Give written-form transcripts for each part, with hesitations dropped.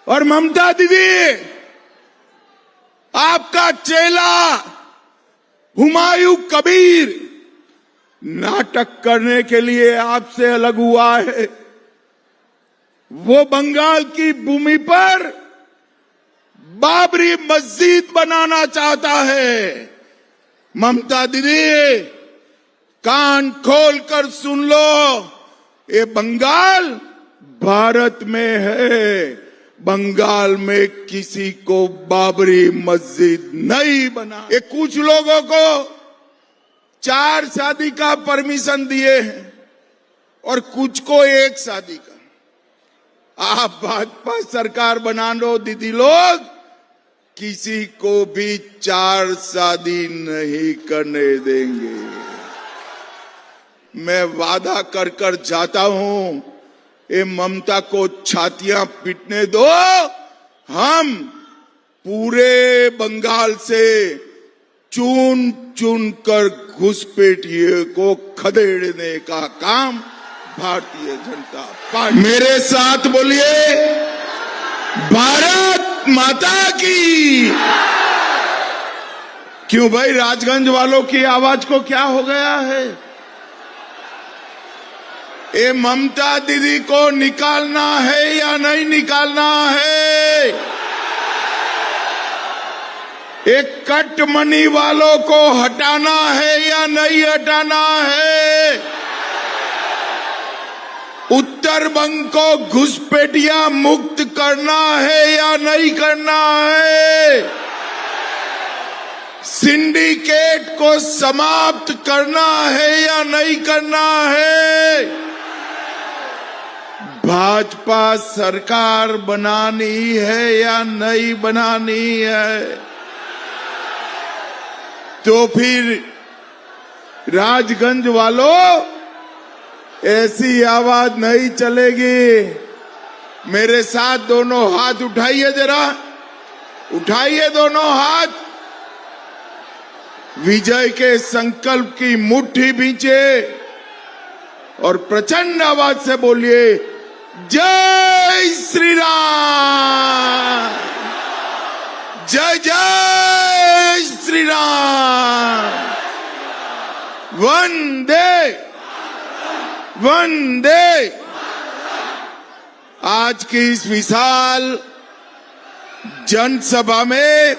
और ममता दीदी, आपका चेला हुमायूं कबीर नाटक करने के लिए आपसे अलग हुआ है। वो बंगाल की भूमि पर बाबरी मस्जिद बनाना चाहता है। ममता दीदी, कान खोलकर सुन लो, ये बंगाल भारत में है। बंगाल में किसी को बाबरी मस्जिद नहीं बना। ये कुछ लोगों को 4 शादी का परमिशन दिए हैं और कुछ को 1 शादी का। आप भाजपा सरकार बना लो दीदी लोग, किसी को भी 4 शादी नहीं करने देंगे। मैं वादा कर कर जाता हूं, ये ममता को छातियां पीटने दो। हम पूरे बंगाल से चुन चुन कर घुसपैठिए को खदेड़ने का काम भारतीय जनता पार्टी। मेरे साथ बोलिए, भारत माता की। क्यों भाई, राजगंज वालों की आवाज को क्या हो गया है? ये ममता दीदी को निकालना है या नहीं निकालना है? एक कटमनी वालों को हटाना है या नहीं हटाना है? उत्तर बंग को घुसपैठिया मुक्त करना है या नहीं करना है? सिंडिकेट को समाप्त करना है या नहीं करना है? भाजपा सरकार बनानी है या नहीं बनानी है? तो फिर राजगंज वालों, ऐसी आवाज नहीं चलेगी। मेरे साथ दोनों हाथ उठाइए, जरा उठाइए दोनों हाथ। विजय के संकल्प की मुट्ठी भींचे और प्रचंड आवाज से बोलिए, जय श्री राम, जय जय श्री राम, वंदे वंदे। आज की इस विशाल जनसभा में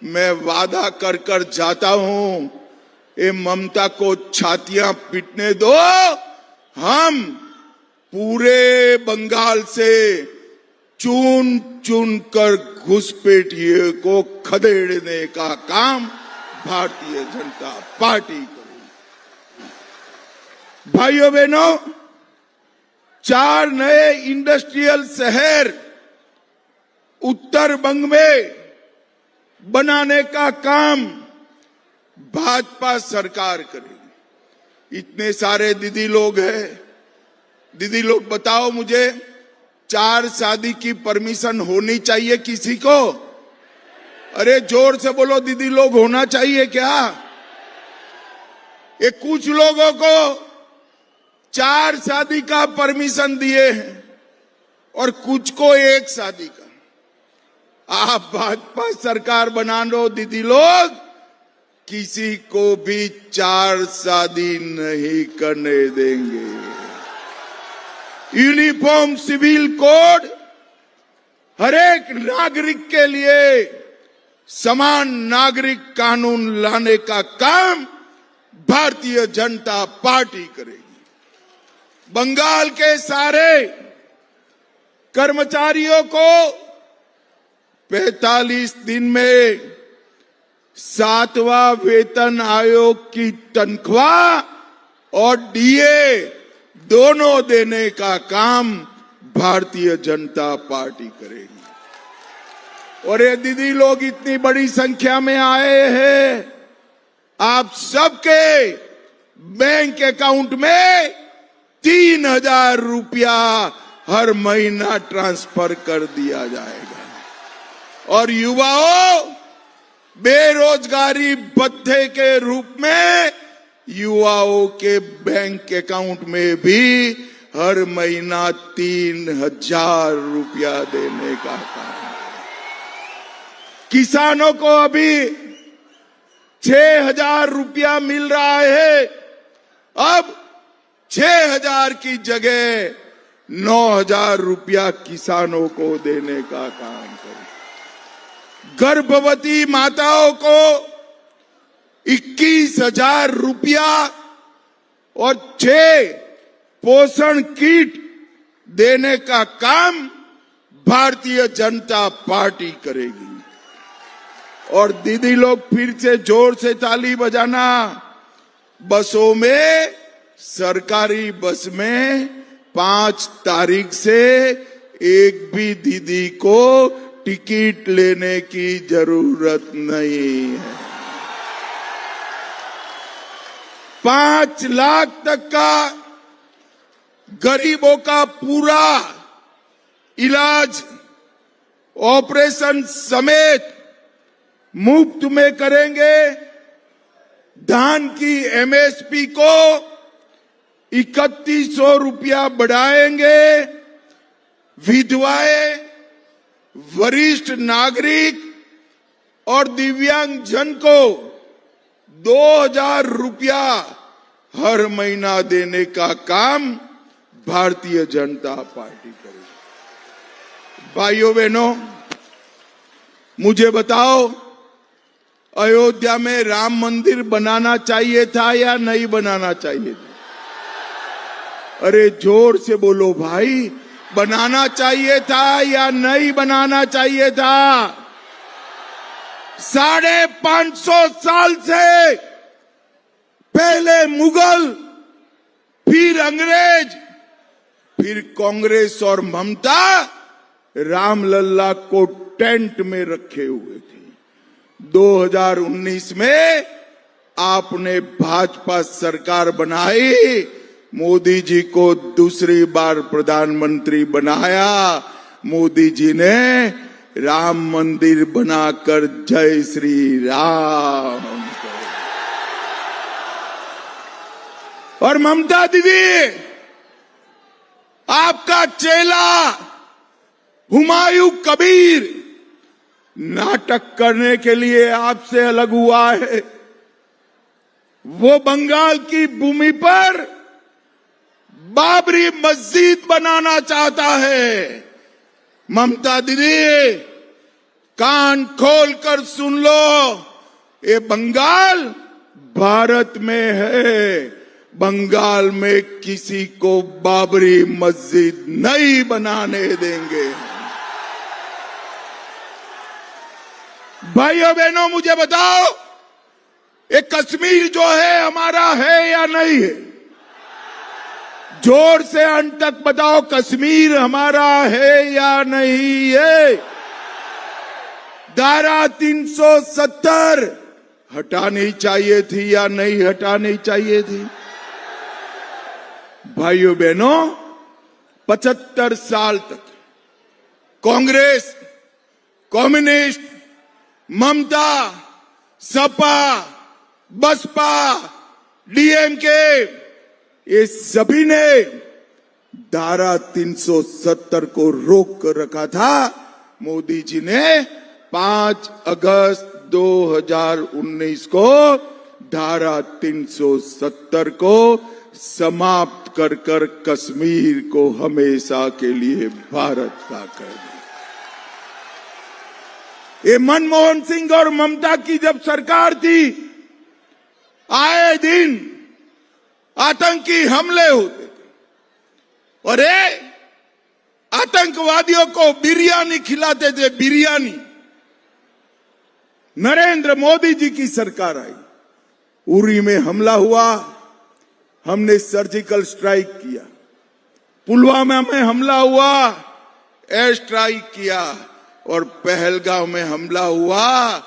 मैं वादा कर कर जाता हूं, ये ममता को छातियां पीटने दो। हम पूरे बंगाल से चुन चुन कर घुसपैठिए को खदेड़ने का काम भारतीय जनता पार्टी करेगी। भाइयों बहनों, 4 नए इंडस्ट्रियल शहर उत्तर बंग में बनाने का काम भाजपा सरकार करेगी। इतने सारे दीदी लोग हैं, दीदी लोग बताओ मुझे, 4 शादी की परमिशन होनी चाहिए किसी को? अरे जोर से बोलो दीदी लोग, होना चाहिए क्या? ये कुछ लोगों को 4 शादी का परमिशन दिए हैं और कुछ को 1 शादी का। आप भाजपा सरकार बना लो दीदी लोग, किसी को भी 4 शादी नहीं करने देंगे। यूनिफॉर्म सिविल कोड हर एक नागरिक के लिए समान नागरिक कानून लाने का काम भारतीय जनता पार्टी करेगी। बंगाल के सारे कर्मचारियों को 45 दिन में 7वां वेतन आयोग की तनख्वाह और डीए दोनों देने का काम भारतीय जनता पार्टी करेगी। और ये दीदी लोग इतनी बड़ी संख्या में आए हैं, आप सबके बैंक अकाउंट में 3000 रुपया हर महीना ट्रांसफर कर दिया जाएगा। और युवाओं, बेरोजगारी भत्ते के रूप में युवाओं के बैंक अकाउंट में भी हर महीना 3,000 रुपया देने का काम। किसानों को अभी 6,000 रुपया मिल रहा है, अब 6,000 की जगह 9,000 रुपया किसानों को देने का काम करें। गर्भवती माताओं को 21,000 रुपया और 6 पोषण किट देने का काम भारतीय जनता पार्टी करेगी। और दीदी लोग फिर से जोर से ताली बजाना। बसों में, सरकारी बस में 5 तारीख से एक भी दीदी को टिकट लेने की जरूरत नहीं है। 5 लाख तक का गरीबों का पूरा इलाज ऑपरेशन समेत मुफ्त में करेंगे। धान की एमएसपी को 3100 रुपया बढ़ाएंगे। विधवाएं, वरिष्ठ नागरिक और दिव्यांग जन को 2,000 रुपया हर महीना देने का काम भारतीय जनता पार्टी करेगी। भाइयों बहनों, मुझे बताओ, अयोध्या में राम मंदिर बनाना चाहिए था या नहीं बनाना चाहिए था? अरे जोर से बोलो भाई, बनाना चाहिए था या नहीं बनाना चाहिए था? 550 साल से पहले मुगल, फिर अंग्रेज, फिर कांग्रेस और ममता रामलला को टेंट में रखे हुए थे। 2019 में आपने भाजपा सरकार बनाई, मोदी जी को दूसरी बार प्रधानमंत्री बनाया। मोदी जी ने राम मंदिर बनाकर जय श्री राम। और ममता दीदी, आपका चेला हुमायूं कबीर नाटक करने के लिए आपसे अलग हुआ है। वो बंगाल की भूमि पर बाबरी मस्जिद बनाना चाहता है। ममता दीदी, कान खोलकर सुन लो, ये बंगाल भारत में है। बंगाल में किसी को बाबरी मस्जिद नहीं बनाने देंगे। भाइयों बहनों, मुझे बताओ, ये कश्मीर जो है हमारा है या नहीं है? जोर से अंत तक बताओ, कश्मीर हमारा है या नहीं है? धारा 370 हटानी चाहिए थी या नहीं हटानी चाहिए थी? भाइयों बहनों, 75 साल तक कांग्रेस, कम्युनिस्ट, ममता, सपा, बसपा, डीएमके, ये सभी ने धारा 370 को रोक कर रखा था। मोदी जी ने 5 अगस्त 2019 को धारा 370 को समाप्त कर कश्मीर को हमेशा के लिए भारत का कर दिया। ये मनमोहन सिंह और ममता की जब सरकार थी, आए दिन आतंकी हमले होते थे और ये आतंकवादियों को बिरयानी खिलाते थे, बिरयानी। नरेंद्र मोदी जी की सरकार आई, उरी में हमला हुआ, हमने सर्जिकल स्ट्राइक किया। पुलवामा में हमला हुआ, एयर स्ट्राइक किया। और पहलगांव में हमला हुआ,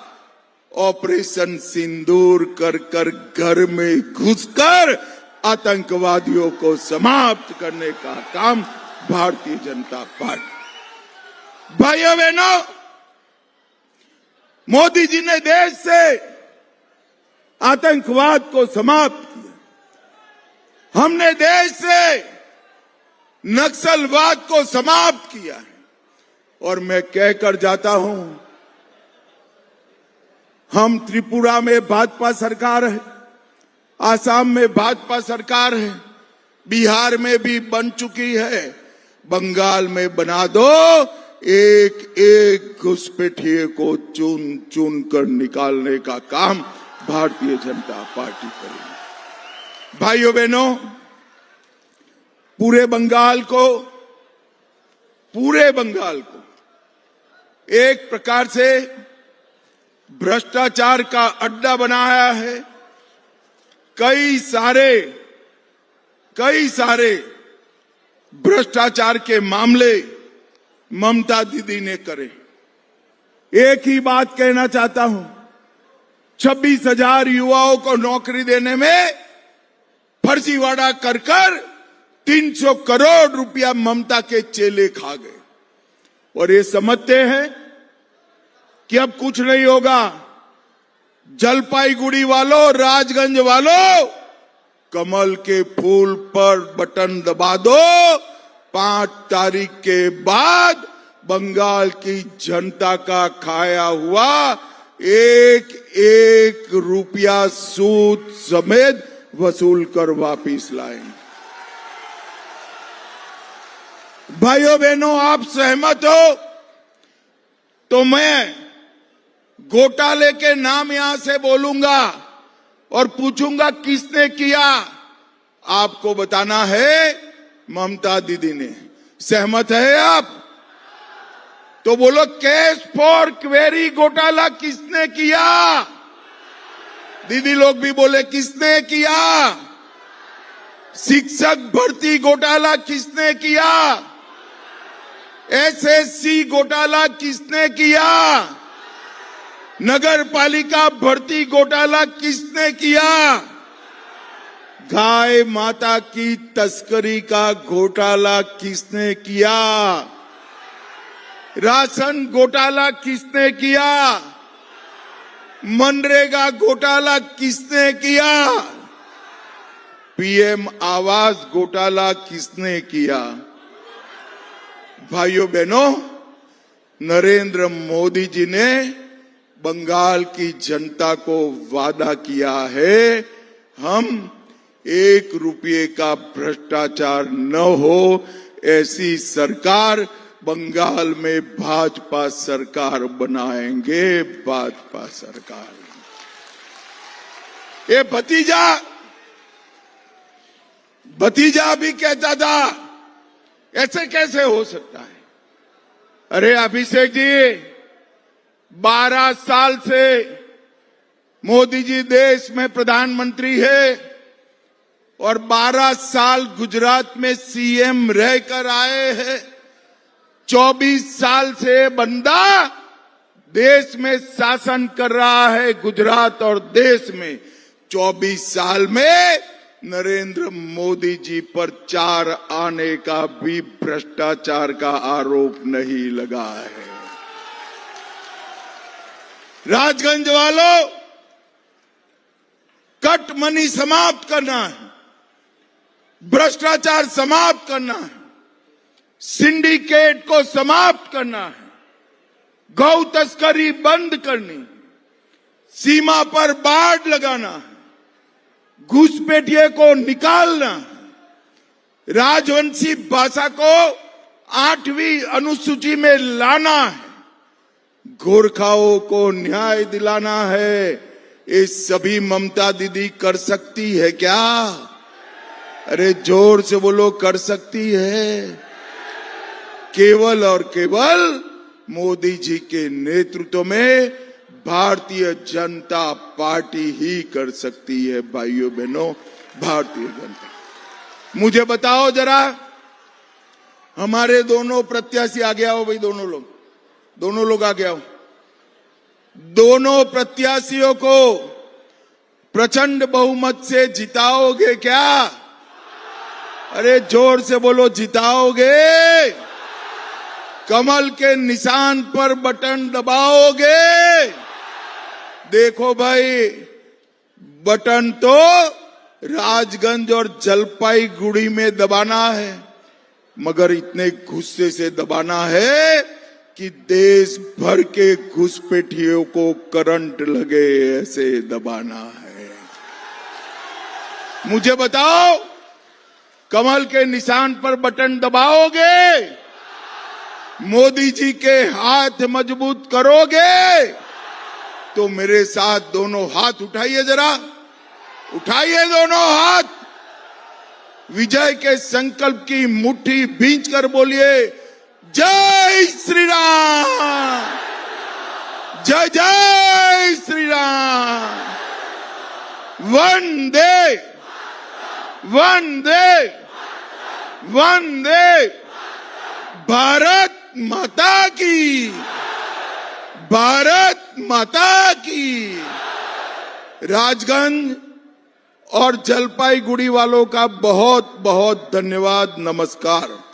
ऑपरेशन सिंदूर कर घर में घुसकर आतंकवादियों को समाप्त करने का काम भारतीय जनता पार्टी। भाइयों बहनों, मोदी जी ने देश से आतंकवाद को समाप्त किया। हमने देश से नक्सलवाद को समाप्त किया है। और मैं कहकर जाता हूं, हम त्रिपुरा में भाजपा सरकार है, आसाम में भाजपा सरकार है, बिहार में भी बन चुकी है, बंगाल में बना दो। एक एक घुसपैठिए को चुन चुन कर निकालने का काम भारतीय जनता पार्टी करेगी। भाइयों बहनों, पूरे बंगाल को एक प्रकार से भ्रष्टाचार का अड्डा बनाया है। कई सारे भ्रष्टाचार के मामले ममता दीदी ने करे। एक ही बात कहना चाहता हूं, 26,000 युवाओं को नौकरी देने में फर्जीवाड़ा कर 300 करोड़ रुपया ममता के चेले खा गए। और ये समझते हैं कि अब कुछ नहीं होगा। जलपाईगुड़ी वालों, राजगंज वालों, कमल के फूल पर बटन दबा दो। 5 तारीख के बाद बंगाल की जनता का खाया हुआ एक एक रुपया सूद समेत वसूल कर वापिस लाएंगे। भाइयों बहनों, आप सहमत हो तो मैं घोटाले के नाम यहां से बोलूंगा और पूछूंगा किसने किया। आपको बताना है, ममता दीदी ने। सहमत है आप? तो बोलो, कैश फॉर क्वेरी घोटाला किसने किया? दीदी लोग भी बोले, किसने किया? शिक्षक भर्ती घोटाला किसने किया? एसएससी घोटाला किसने किया? नगर पालिका भर्ती घोटाला किसने किया? गाय माता की तस्करी का घोटाला किसने किया? राशन घोटाला किसने किया? मनरेगा घोटाला किसने किया? पीएम आवास घोटाला किसने किया? भाइयों बहनों, नरेंद्र मोदी जी ने बंगाल की जनता को वादा किया है, हम 1 रुपये का भ्रष्टाचार न हो ऐसी सरकार बंगाल में भाजपा सरकार बनाएंगे। भाजपा सरकार। ये भतीजा भी कहता था, ऐसे कैसे हो सकता है? अरे अभिषेक जी, 12 साल से मोदी जी देश में प्रधानमंत्री है और 12 साल गुजरात में सीएम रहकर आए हैं। 24 साल से बंदा देश में शासन कर रहा है, गुजरात और देश में। 24 साल में नरेंद्र मोदी जी पर 4 आने का भी भ्रष्टाचार का आरोप नहीं लगा है। राजगंज वालों, कट मनी समाप्त करना है, भ्रष्टाचार समाप्त करना है, सिंडिकेट को समाप्त करना है, गौ तस्करी बंद करनी, सीमा पर बाड़ लगाना है, घुसपैठिए को निकालना, राजवंशी भाषा को 8वीं अनुसूची में लाना है, गोरखाओं को न्याय दिलाना है। ये सभी ममता दीदी कर सकती है क्या? अरे जोर से बोलो, कर सकती है। केवल और केवल मोदी जी के नेतृत्व में भारतीय जनता पार्टी ही कर सकती है। भाइयों बहनों, भारतीय जनता। मुझे बताओ जरा, हमारे दोनों प्रत्याशी आ गया हो भाई, दोनों लोग आ गया हो। दोनों प्रत्याशियों को प्रचंड बहुमत से जिताओगे क्या? अरे जोर से बोलो, जिताओगे? कमल के निशान पर बटन दबाओगे? देखो भाई, बटन तो राजगंज और जलपाईगुड़ी में दबाना है। मगर इतने गुस्से से दबाना है कि देश भर के घुसपैठियों को करंट लगे, ऐसे दबाना है। मुझे बताओ, कमल के निशान पर बटन दबाओगे? मोदी जी के हाथ मजबूत करोगे? तो मेरे साथ दोनों हाथ उठाइए, जरा उठाइए दोनों हाथ। विजय के संकल्प की मुट्ठी भींच कर बोलिए, जय श्री राम, जय जय श्री राम, वंदे वंदे वंदे, भारत माता की, भारत माता की। राजगंज और जलपाईगुड़ी वालों का बहुत बहुत धन्यवाद। नमस्कार।